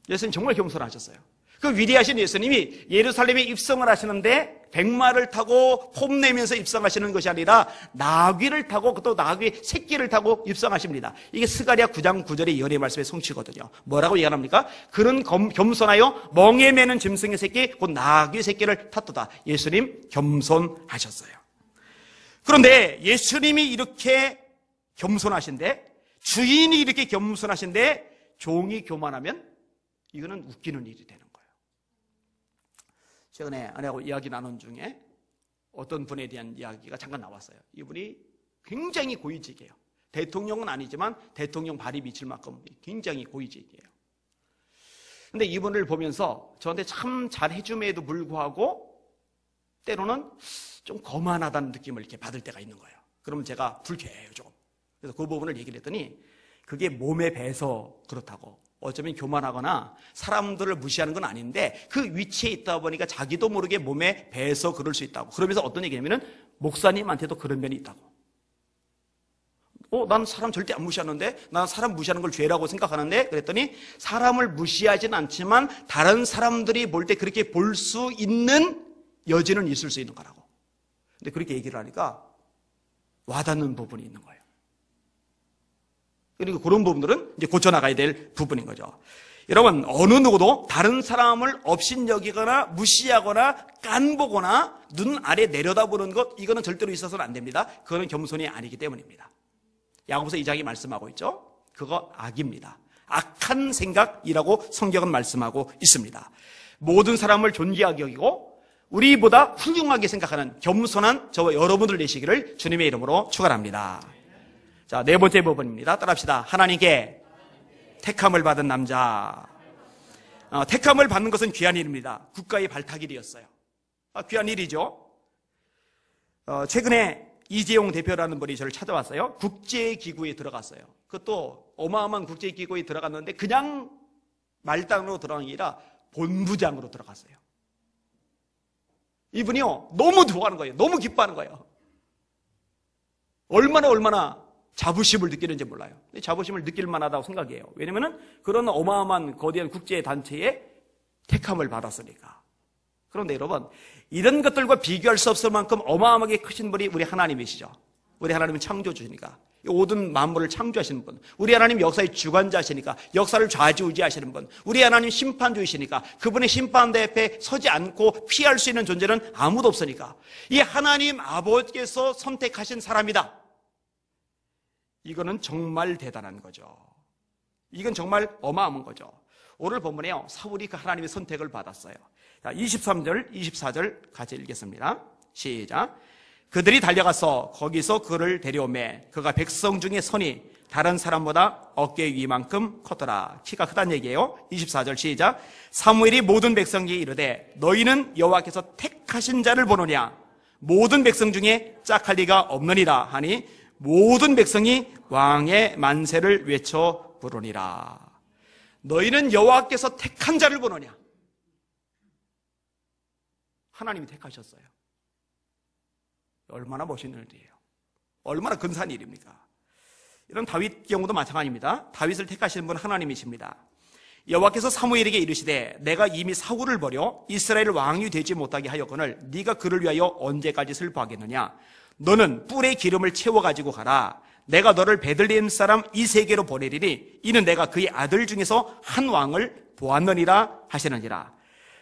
예수님 정말 겸손하셨어요. 그 위대하신 예수님이 예루살렘에 입성을 하시는데 백마를 타고 폼내면서 입성하시는 것이 아니라 나귀를 타고 또 나귀 새끼를 타고 입성하십니다. 이게 스가랴 9장 9절의 예언의 말씀의 성취거든요. 뭐라고 얘기합니까? 그는 겸손하여 멍에 매는 짐승의 새끼 곧 나귀 새끼를 탔도다. 예수님 겸손하셨어요. 그런데 예수님이 이렇게 겸손하신데, 주인이 이렇게 겸손하신데 종이 교만하면 이거는 웃기는 일이 되는 거예요. 최근에 아내하고 이야기 나눈 중에 어떤 분에 대한 이야기가 잠깐 나왔어요. 이분이 굉장히 고위직이에요. 대통령은 아니지만 대통령 발이 미칠 만큼 굉장히 고위직이에요. 근데 이분을 보면서 저한테 참 잘해줌에도 불구하고 때로는 좀 거만하다는 느낌을 이렇게 받을 때가 있는 거예요. 그러면 제가 불쾌해요, 조금. 그래서 그 부분을 얘기를 했더니 그게 몸에 배서 그렇다고. 어쩌면 교만하거나 사람들을 무시하는 건 아닌데 그 위치에 있다 보니까 자기도 모르게 몸에 배서 그럴 수 있다고. 그러면서 어떤 얘기냐면은 목사님한테도 그런 면이 있다고. 난 사람 절대 안 무시하는데, 난 사람 무시하는 걸 죄라고 생각하는데, 그랬더니 사람을 무시하진 않지만 다른 사람들이 볼 때 그렇게 볼 수 있는 여지는 있을 수 있는 거라고. 근데 그렇게 얘기를 하니까 와닿는 부분이 있는 거예요. 그리고 그런 부분들은 이제 고쳐나가야 될 부분인 거죠. 여러분, 어느 누구도 다른 사람을 업신여기거나 무시하거나 깐보거나 눈 아래 내려다보는 것, 이거는 절대로 있어서는 안 됩니다. 그거는 겸손이 아니기 때문입니다. 야고보서 2장이 말씀하고 있죠. 그거 악입니다. 악한 생각이라고 성경은 말씀하고 있습니다. 모든 사람을 존귀하게 여기고 우리보다 훌륭하게 생각하는 겸손한 저와 여러분들 되시기를 주님의 이름으로 축원합니다. 자, 네 번째 부분입니다. 따라합시다. 하나님께 택함을 받은 남자. 택함을 받는 것은 귀한 일입니다. 국가의 발탁일이었어요. 귀한 일이죠. 최근에 이재용 대표라는 분이 저를 찾아왔어요. 국제기구에 들어갔어요. 그것도 어마어마한 국제기구에 들어갔는데 그냥 말단으로 들어간 게 아니라 본부장으로 들어갔어요. 이분이요, 너무 좋아하는 거예요. 너무 기뻐하는 거예요. 얼마나 자부심을 느끼는지 몰라요. 자부심을 느낄 만하다고 생각해요. 왜냐면은 그런 어마어마한 거대한 국제단체에 택함을 받았으니까. 그런데 여러분, 이런 것들과 비교할 수 없을 만큼 어마어마하게 크신 분이 우리 하나님이시죠. 우리 하나님은 창조주시니까. 모든 만물을 창조하시는 분, 우리 하나님 역사의 주관자시니까 역사를 좌지우지하시는 분, 우리 하나님 심판주이시니까 그분의 심판대 앞에 서지 않고 피할 수 있는 존재는 아무도 없으니까 이 하나님 아버지께서 선택하신 사람이다. 이거는 정말 대단한 거죠. 이건 정말 어마어마한 거죠. 오늘 본문에요, 사울이 그 하나님의 선택을 받았어요. 자, 23절, 24절 같이 읽겠습니다. 시작. 그들이 달려가서 거기서 그를 데려오매 그가 백성 중에 선이 다른 사람보다 어깨 위만큼 컸더라. 키가 크다는 얘기예요. 24절 시작. 사무엘이 모든 백성에게 이르되 너희는 여호와께서 택하신 자를 보느냐? 모든 백성 중에 짝할 리가 없느니라 하니 모든 백성이 왕의 만세를 외쳐 부르니라. 너희는 여호와께서 택한 자를 보느냐? 하나님이 택하셨어요. 얼마나 멋있는 일이에요. 얼마나 근사한 일입니까? 이런 다윗 경우도 마찬가지입니다. 다윗을 택하시는 분은 하나님이십니다. 여호와께서 사무엘에게 이르시되 내가 이미 사울을 버려 이스라엘 왕이 되지 못하게 하였거늘 네가 그를 위하여 언제까지 슬퍼하겠느냐? 너는 뿔에 기름을 채워가지고 가라. 내가 너를 베들레헴 사람 이새에게로 보내리니 이는 내가 그의 아들 중에서 한 왕을 보았느니라 하시느니라.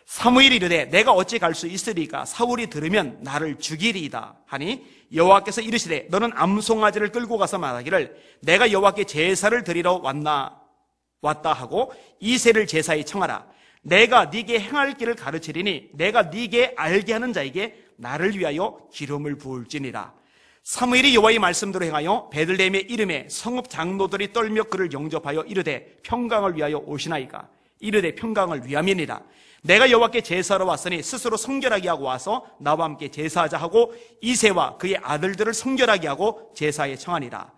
사무엘이 이르되 내가 어찌 갈 수 있으리까? 사울이 들으면 나를 죽이리이다 하니 여호와께서 이르시되 너는 암송아지를 끌고 가서 말하기를 내가 여호와께 제사를 드리러 왔다 하고 이새를 제사에 청하라. 내가 네게 행할 길을 가르치리니 내가 네게 알게 하는 자에게 나를 위하여 기름을 부을지니라. 사무엘이 여호와의 말씀대로 행하여 베들레헴의 이름에 성읍 장로들이 떨며 그를 영접하여 이르되 평강을 위하여 오시나이까? 이르되 평강을 위함이니라. 내가 여호와께 제사하러 왔으니 스스로 성결하게 하고 와서 나와 함께 제사하자 하고 이새와 그의 아들들을 성결하게 하고 제사에 청하니라.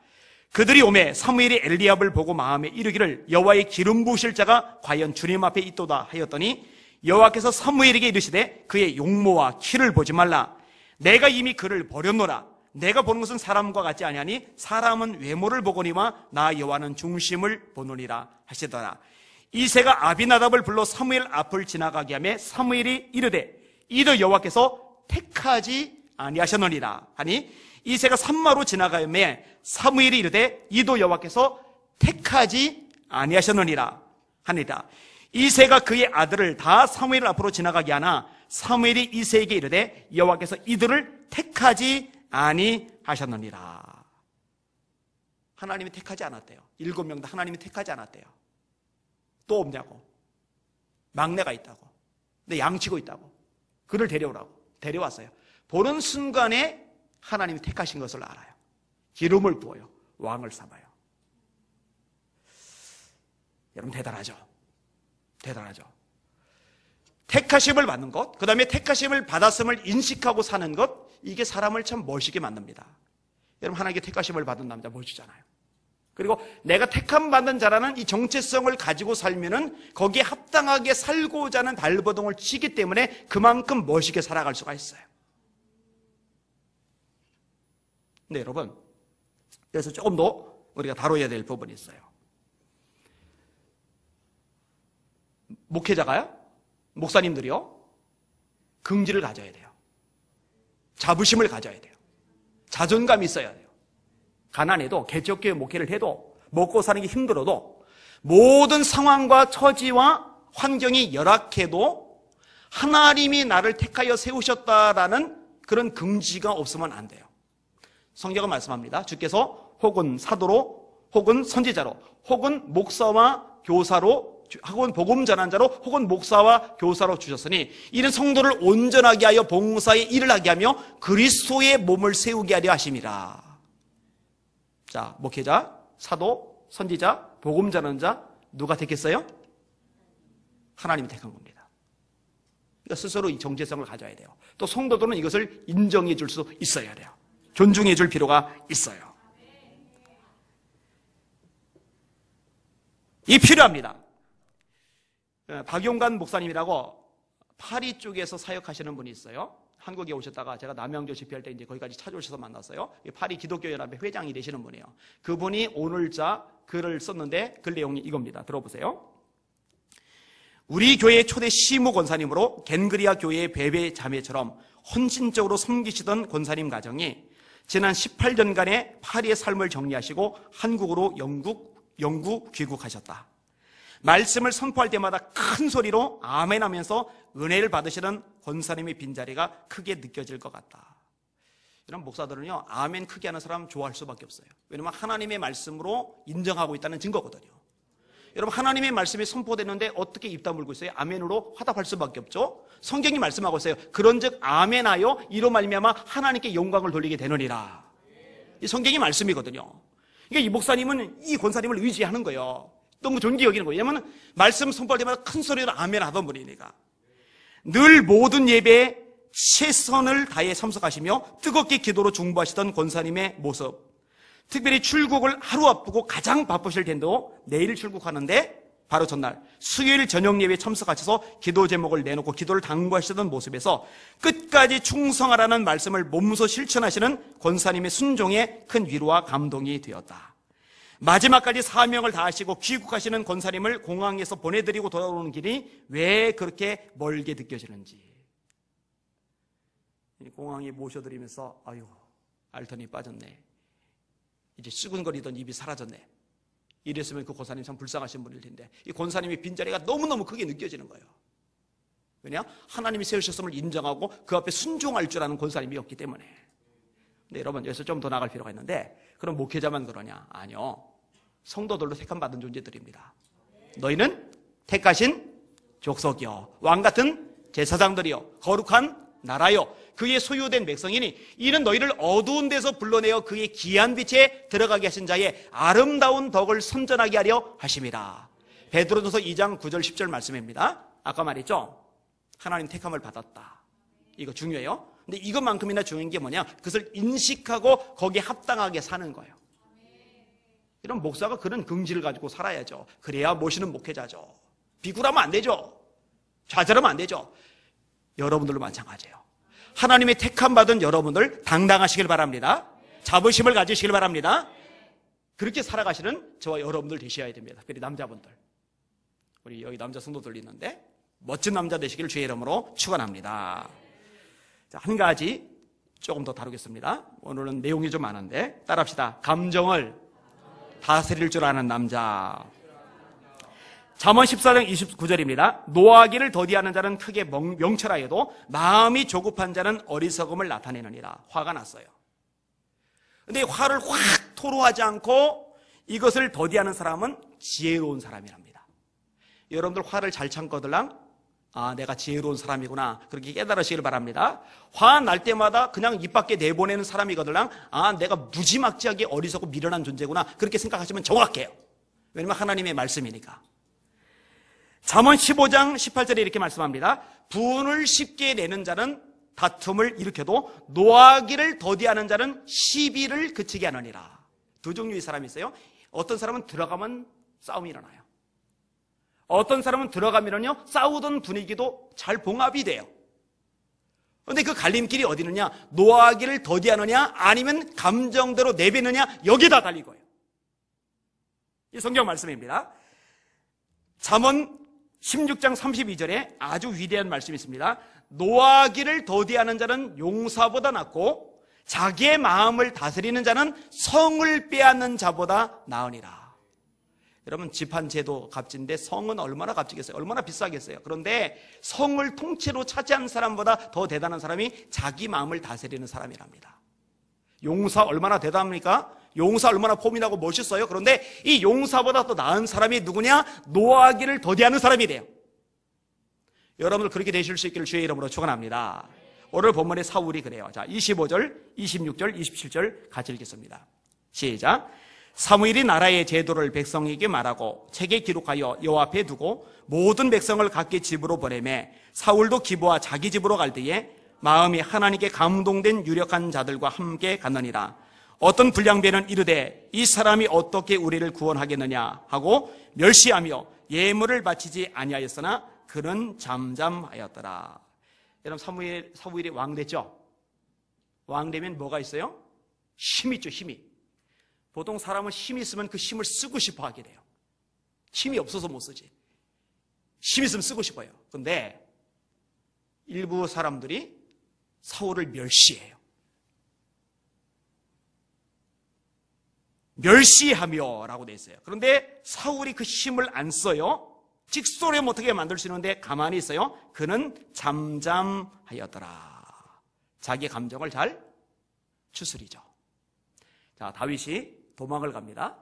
그들이 오매 사무엘이 엘리압을 보고 마음에 이르기를 여호와의 기름 부으실 자가 과연 주님 앞에 있도다 하였더니 여호와께서 사무엘에게 이르시되 그의 용모와 키를 보지 말라. 내가 이미 그를 버렸노라. 내가 보는 것은 사람과 같지 아니하니 사람은 외모를 보거니와 나 여호와는 중심을 보노니라 하시더라. 이새가 아비나답을 불러 사무엘 앞을 지나가게 하며 사무엘이 이르되 이도 여호와께서 택하지 아니하셨느니라 하니 이새가 산마로 지나가며 사무엘이 이르되 이도 여호와께서 택하지 아니하셨느니라 하니라. 이새가 그의 아들을 다 사무엘 앞으로 지나가게 하나 사무엘이 이새에게 이르되 여호와께서 이들을 택하지 아니하셨느니라. 하나님이 택하지 않았대요. 7명 다 하나님이 택하지 않았대요. 또 없냐고. 막내가 있다고. 근데 양치고 있다고. 그를 데려오라고. 데려왔어요. 보는 순간에 하나님이 택하신 것을 알아요. 기름을 부어요. 왕을 삼아요. 여러분 대단하죠? 대단하죠? 택하심을 받는 것, 그 다음에 택하심을 받았음을 인식하고 사는 것, 이게 사람을 참 멋있게 만듭니다. 여러분 하나님께 택하심을 받은 남자 멋지잖아요. 그리고 내가 택함 받는 자라는 이 정체성을 가지고 살면은 거기에 합당하게 살고자 하는 발버둥을 치기 때문에 그만큼 멋있게 살아갈 수가 있어요. 근데 여러분, 그래서 조금 더 우리가 다뤄야 될 부분이 있어요. 목회자가요, 목사님들이요, 긍지를 가져야 돼요. 자부심을 가져야 돼요. 자존감이 있어야 돼요. 가난해도 개척교회 목회를 해도 먹고 사는 게 힘들어도 모든 상황과 처지와 환경이 열악해도 하나님이 나를 택하여 세우셨다라는 그런 긍지가 없으면 안 돼요. 성경은 말씀합니다. 주께서 혹은 사도로 혹은 선지자로 혹은 목사와 교사로 혹은 복음 전환자로 혹은 목사와 교사로 주셨으니 이는 성도를 온전하게 하여 봉사의 일을 하게 하며 그리스도의 몸을 세우게 하려 하심이라. 자, 목회자, 사도, 선지자, 복음 전환자 누가 택했어요? 하나님이 택한 겁니다. 그러니까 스스로 이 정체성을 가져야 돼요. 또 성도들은 이것을 인정해 줄 수 있어야 돼요. 존중해 줄 필요가 있어요. 이 필요합니다. 박용관 목사님이라고 파리 쪽에서 사역하시는 분이 있어요. 한국에 오셨다가 제가 남양주 집회할 때 이제 거기까지 찾아오셔서 만났어요. 파리 기독교연합회 회장이 되시는 분이에요. 그분이 오늘자 글을 썼는데 글 내용이 이겁니다. 들어보세요. 우리 교회의 초대 시무 권사님으로 겐그리아 교회의 베베 자매처럼 헌신적으로 섬기시던 권사님 가정이 지난 18년간의 파리의 삶을 정리하시고 한국으로 영구 귀국하셨다. 말씀을 선포할 때마다 큰 소리로 아멘 하면서 은혜를 받으시는 권사님의 빈자리가 크게 느껴질 것 같다. 이런 목사들은요, 아멘 크게 하는 사람 좋아할 수밖에 없어요. 왜냐하면 하나님의 말씀으로 인정하고 있다는 증거거든요. 여러분, 하나님의 말씀이 선포되는데 어떻게 입 다물고 있어요? 아멘으로 화답할 수밖에 없죠. 성경이 말씀하고 있어요. 그런즉 아멘하여 이로 말미암아 하나님께 영광을 돌리게 되느니라. 이 성경이 말씀이거든요. 그러니까 이 목사님은 이 권사님을 의지하는 거예요. 너무 존귀 여기는 거예요. 왜냐하면 말씀 선포할 때마다 큰 소리로 아멘 하던 분이니까. 늘 모든 예배에 최선을 다해 참석하시며 뜨겁게 기도로 중보하시던 권사님의 모습, 특별히 출국을 하루 앞두고 가장 바쁘실 텐데도 내일 출국하는데 바로 전날 수요일 저녁 예배에 참석하셔서 기도 제목을 내놓고 기도를 당부하시던 모습에서 끝까지 충성하라는 말씀을 몸소 실천하시는 권사님의 순종에 큰 위로와 감동이 되었다. 마지막까지 사명을 다하시고 귀국하시는 권사님을 공항에서 보내드리고 돌아오는 길이 왜 그렇게 멀게 느껴지는지, 공항에 모셔드리면서 아유, 알턴이 빠졌네, 이제 수근거리던 입이 사라졌네, 이랬으면 그 권사님 참 불쌍하신 분일 텐데 이 권사님의 빈자리가 너무너무 크게 느껴지는 거예요. 왜냐? 하나님이 세우셨음을 인정하고 그 앞에 순종할 줄 아는 권사님이었기 때문에. 근데 여러분, 여기서 좀 더 나갈 필요가 있는데, 그럼 목회자만 그러냐? 아니요, 성도들도 택함받은 존재들입니다. 너희는 택하신 족속이요, 왕같은 제사장들이요, 거룩한 나라요, 그의 소유된 백성이니 이는 너희를 어두운 데서 불러내어 그의 귀한 빛에 들어가게 하신 자의 아름다운 덕을 선전하게 하려 하심이라. 베드로전서 2장 9절 10절 말씀입니다. 아까 말했죠, 하나님 택함을 받았다. 이거 중요해요. 근데 이것만큼이나 중요한 게 뭐냐? 그것을 인식하고 거기에 합당하게 사는 거예요. 이런 목사가 그런 긍지를 가지고 살아야죠. 그래야 모시는 목회자죠. 비굴하면 안 되죠. 좌절하면 안 되죠. 여러분들도 마찬가지예요. 하나님의 택함 받은 여러분들 당당하시길 바랍니다. 자부심을 가지시길 바랍니다. 그렇게 살아가시는 저와 여러분들 되셔야 됩니다. 특별히 남자분들, 우리 여기 남자 성도들 있는데 멋진 남자 되시기를 주의 이름으로 축원합니다. 자, 한 가지 조금 더 다루겠습니다. 오늘은 내용이 좀 많은데 따라합시다. 감정을 다스릴 줄 아는 남자. 잠언 14장 29절입니다. 노하기를 더디하는 자는 크게 명철하여도 마음이 조급한 자는 어리석음을 나타내느니라. 화가 났어요. 근데 화를 확 토로하지 않고 이것을 더디하는 사람은 지혜로운 사람이랍니다. 여러분들 화를 잘 참거들랑 아, 내가 지혜로운 사람이구나, 그렇게 깨달으시길 바랍니다. 화 날 때마다 그냥 입 밖에 내보내는 사람이거들랑 아, 내가 무지막지하게 어리석고 미련한 존재구나, 그렇게 생각하시면 정확해요. 왜냐면 하나님의 말씀이니까. 잠언 15장 18절에 이렇게 말씀합니다. 분을 쉽게 내는 자는 다툼을 일으켜도 노하기를 더디하는 자는 시비를 그치게 하느니라. 두 종류의 사람이 있어요. 어떤 사람은 들어가면 싸움이 일어나요. 어떤 사람은 들어가면요 싸우던 분위기도 잘 봉합이 돼요. 그런데 그 갈림길이 어디 있느냐? 노하기를 더디하느냐 아니면 감정대로 내뱉느냐, 여기다 달린 거예요. 이 성경 말씀입니다. 잠언 16장 32절에 아주 위대한 말씀이 있습니다. 노하기를 더디하는 자는 용사보다 낫고 자기의 마음을 다스리는 자는 성을 빼앗는 자보다 나으니라. 여러분, 지판제도 값진데 성은 얼마나 값지겠어요? 얼마나 비싸겠어요? 그런데 성을 통째로 차지한 사람보다 더 대단한 사람이 자기 마음을 다스리는 사람이랍니다. 용사 얼마나 대단합니까? 용사 얼마나 포민하고 멋있어요? 그런데 이 용사보다 더 나은 사람이 누구냐? 노하기를 더디하는 사람이 돼요. 여러분들 그렇게 되실 수 있기를 주의 이름으로 축원합니다. 오늘 본문의 사울이 그래요. 자, 25절, 26절, 27절 같이 읽겠습니다. 시작. 사무엘이 나라의 제도를 백성에게 말하고 책에 기록하여 여호와 앞에 두고 모든 백성을 각기 집으로 보내매 사울도 기브와 자기 집으로 갈 때에 마음이 하나님께 감동된 유력한 자들과 함께 갔느니라. 어떤 불량배는 이르되 이 사람이 어떻게 우리를 구원하겠느냐 하고 멸시하며 예물을 바치지 아니하였으나 그는 잠잠하였더라. 여러분, 사무엘이 왕 됐죠? 왕 되면 뭐가 있어요? 힘이 있죠, 힘이. 보통 사람은 힘이 있으면 그 힘을 쓰고 싶어 하게 돼요. 힘이 없어서 못 쓰지. 힘이 있으면 쓰고 싶어요. 그런데 일부 사람들이 사울을 멸시해요. 멸시하며 라고 돼 있어요. 그런데 사울이 그 힘을 안 써요. 직소를 어떻게 만들 수 있는데 가만히 있어요. 그는 잠잠하였더라. 자기 감정을 잘 추스리죠. 자, 다윗이 도망을 갑니다.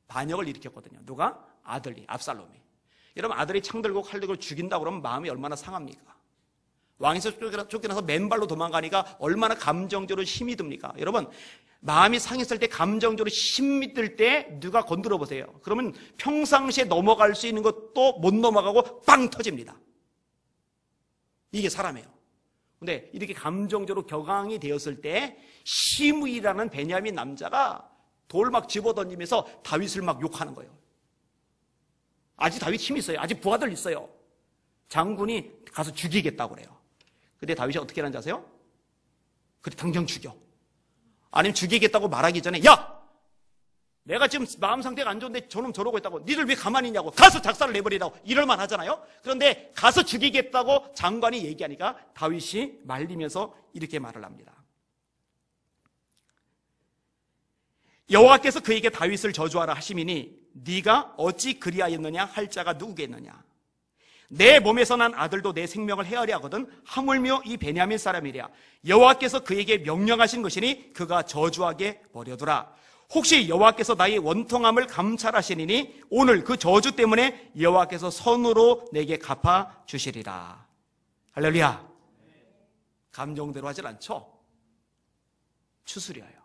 반역을 일으켰거든요. 누가? 아들이, 압살롬이. 여러분, 아들이 창 들고 칼 들고 죽인다고 그러면 마음이 얼마나 상합니까? 왕에서 쫓겨나서 맨발로 도망가니까 얼마나 감정적으로 힘이 듭니까? 여러분, 마음이 상했을 때, 감정적으로 힘이 들 때 누가 건드려 보세요. 그러면 평상시에 넘어갈 수 있는 것도 못 넘어가고 빵 터집니다. 이게 사람이에요. 근데 이렇게 감정적으로 격앙이 되었을 때 시므이라는 베냐민 남자가 돌 막 집어던지면서 다윗을 막 욕하는 거예요. 아직 다윗 힘이 있어요. 아직 부하들 있어요. 장군이 가서 죽이겠다고 그래요. 근데 다윗이 어떻게 하는지 아세요? 그래, 당장 죽여. 아니면 죽이겠다고 말하기 전에, 야! 내가 지금 마음 상태가 안 좋은데 저놈 저러고 있다고, 니들 왜 가만히 있냐고, 가서 작사를 내버리라고 이럴만 하잖아요. 그런데 가서 죽이겠다고 장관이 얘기하니까 다윗이 말리면서 이렇게 말을 합니다. 여호와께서 그에게 다윗을 저주하라 하시미니 네가 어찌 그리하였느냐 할 자가 누구겠느냐. 내 몸에서 난 아들도 내 생명을 헤아려 하거든 하물며 이 베냐민 사람이랴. 여호와께서 그에게 명령하신 것이니 그가 저주하게 버려두라. 혹시 여호와께서 나의 원통함을 감찰하시니 오늘 그 저주 때문에 여호와께서 선으로 내게 갚아 주시리라. 할렐루야. 감정대로 하질 않죠. 추스려요.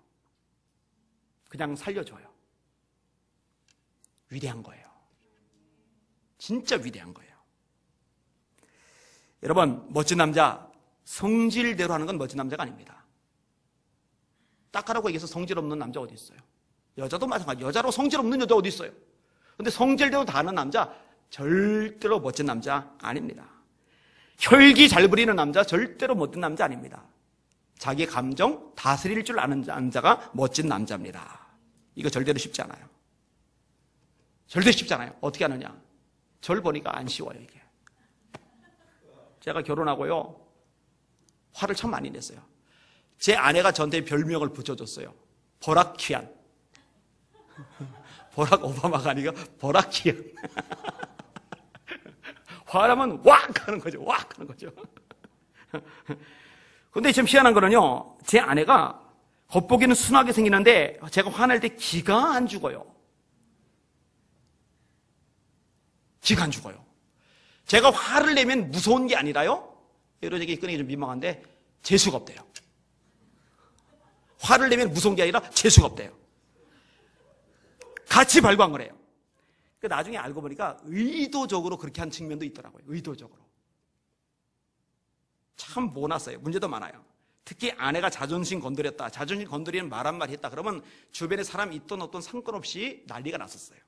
그냥 살려줘요. 위대한 거예요. 진짜 위대한 거예요. 여러분, 멋진 남자, 성질대로 하는 건 멋진 남자가 아닙니다. 딱하라고 얘기해서 성질 없는 남자 어디 있어요? 여자도 마찬가지. 여자로 성질 없는 여자 어디 있어요? 근데 성질대로 다 하는 남자 절대로 멋진 남자 아닙니다. 혈기 잘 부리는 남자 절대로 멋진 남자 아닙니다. 자기 감정 다스릴 줄 아는 남자가 멋진 남자입니다. 이거 절대로 쉽지 않아요. 절대 쉽지 않아요. 어떻게 하느냐? 절 보니까 안 쉬워요, 이게. 제가 결혼하고요, 화를 참 많이 냈어요. 제 아내가 저한테 별명을 붙여줬어요. 버락키안. 버락 오바마가 아니라 버락키안. 화나면 왁 하는 거죠. 왁 하는 거죠. 근데 좀 희한한 거는요, 제 아내가 겉보기는 순하게 생기는데 제가 화낼 때 기가 안 죽어요. 기가 안 죽어요. 제가 화를 내면 무서운 게 아니라요, 이런 얘기 끊기 좀 민망한데 재수가 없대요. 화를 내면 무서운 게 아니라 재수가 없대요. 같이 발광을 해요. 나중에 알고 보니까 의도적으로 그렇게 한 측면도 있더라고요. 의도적으로. 참 모났어요. 문제도 많아요. 특히 아내가 자존심 건드렸다, 자존심 건드리는 말 한마디 했다 그러면 주변에 사람이 있던 어떤 상관없이 난리가 났었어요.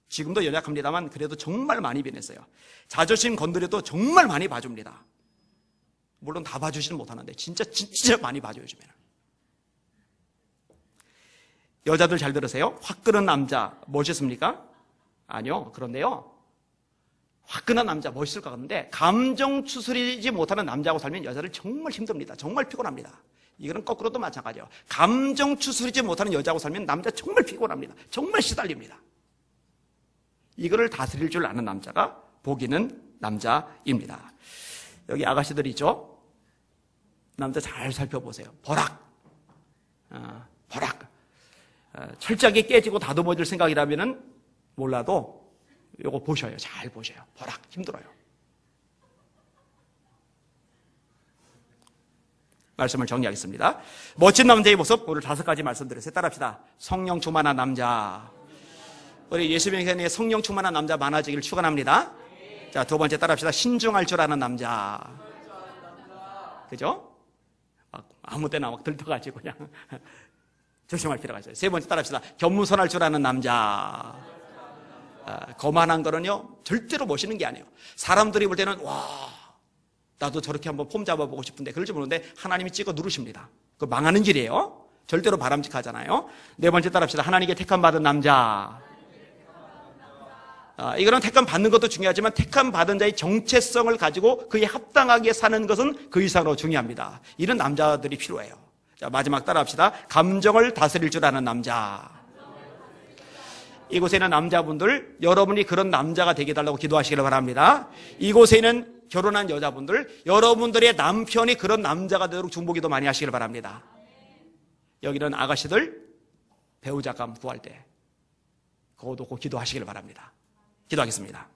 지금도 연약합니다만 그래도 정말 많이 변했어요. 자존심 건드려도 정말 많이 봐줍니다. 물론 다 봐주지는 못하는데 진짜 많이 봐줘요. 요즘에는. 여자들 잘 들으세요. 화끈한 남자 멋있습니까? 아니요. 그런데요, 화끈한 남자 멋있을 것 같은데 감정 추스리지 못하는 남자하고 살면 여자를 정말 힘듭니다. 정말 피곤합니다. 이거는 거꾸로도 마찬가지예요. 감정 추스리지 못하는 여자하고 살면 남자 정말 피곤합니다. 정말 시달립니다. 이거를 다스릴 줄 아는 남자가 복이는 남자입니다. 여기 아가씨들이죠. 남자 잘 살펴보세요. 버락. 철저하게 깨지고 다듬어질 생각이라면은 몰라도 요거 보셔요. 잘 보셔요. 버락. 힘들어요. 말씀을 정리하겠습니다. 멋진 남자의 모습 오늘 5가지 말씀드렸어요. 따라합시다. 성령 충만한 남자. 우리 예수님의 성령 충만한 남자 많아지기를 축원합니다. 자, 2번째 따라합시다. 신중할 줄 아는 남자. 그죠? 아무 때나 막 들떠가지고 그냥 조심할 필요가 있어요. 3번째 따라합시다. 겸손할 줄 아는 남자. 거만한 거는요 절대로 멋있는 게 아니에요. 사람들이 볼 때는 와, 나도 저렇게 한번 폼 잡아보고 싶은데 그럴지 모르는데 하나님이 찍어 누르십니다. 그거 망하는 길이에요. 절대로 바람직하잖아요. 4번째 따라합시다. 하나님께 택함 받은 남자. 이거는 택함 받는 것도 중요하지만 택함 받은 자의 정체성을 가지고 그에 합당하게 사는 것은 그 이상으로 중요합니다. 이런 남자들이 필요해요. 자, 마지막 따라합시다. 감정을 다스릴 줄 아는 남자. 이곳에 있는 남자분들, 여러분이 그런 남자가 되게 해달라고 기도하시기를 바랍니다. 이곳에 있는 결혼한 여자분들, 여러분들의 남편이 그런 남자가 되도록 중보기도 많이 하시기를 바랍니다. 여기는 아가씨들 배우자감 구할 때 그것도 꼭 기도하시기를 바랍니다. 기도하겠습니다.